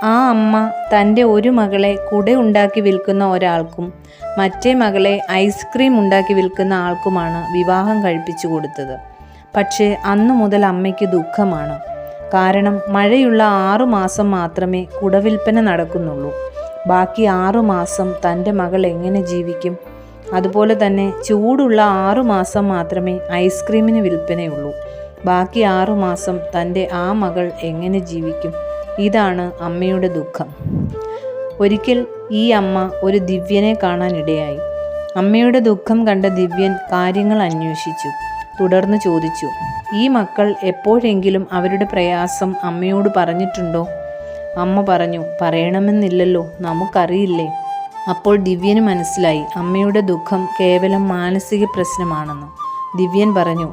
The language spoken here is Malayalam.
ആ അമ്മ തൻ്റെ ഒരു മകളെ കുട ഉണ്ടാക്കി വിൽക്കുന്ന ഒരാൾക്കും മറ്റേ മകളെ ഐസ്ക്രീം ഉണ്ടാക്കി വിൽക്കുന്ന ആൾക്കുമാണ് വിവാഹം കഴിപ്പിച്ചു കൊടുത്തത്. പക്ഷേ അന്നു മുതൽ അമ്മയ്ക്ക് ദുഃഖമാണ്. കാരണം മഴയുള്ള 6 മാസം മാത്രമേ കുടവിൽപ്പന നടക്കുന്നുള്ളൂ. ബാക്കി 6 മാസം തൻ്റെ മകൾ എങ്ങനെ ജീവിക്കും? അതുപോലെ തന്നെ ചൂടുള്ള 6 മാസം മാത്രമേ ഐസ്ക്രീമിന് വിൽപ്പനയുള്ളൂ. ബാക്കി 6 മാസം തൻ്റെ ആ മകൾ എങ്ങനെ ജീവിക്കും? ഇതാണ് അമ്മയുടെ ദുഃഖം. ഒരിക്കൽ ഈ അമ്മ ഒരു ദിവ്യനെ കാണാനിടയായി. അമ്മയുടെ ദുഃഖം കണ്ട ദിവ്യൻ കാര്യങ്ങൾ അന്വേഷിച്ചു. തുടർന്ന് ചോദിച്ചു, ഈ മക്കൾ എപ്പോഴെങ്കിലും അവരുടെ പ്രയാസം അമ്മയോട് പറഞ്ഞിട്ടുണ്ടോ? അമ്മ പറഞ്ഞു, പറയണമെന്നില്ലല്ലോ, നമുക്കറിയില്ലേ. അപ്പോൾ ദിവ്യന് മനസ്സിലായി അമ്മയുടെ ദുഃഖം കേവലം മാനസിക പ്രശ്നമാണെന്ന്. ദിവ്യൻ പറഞ്ഞു,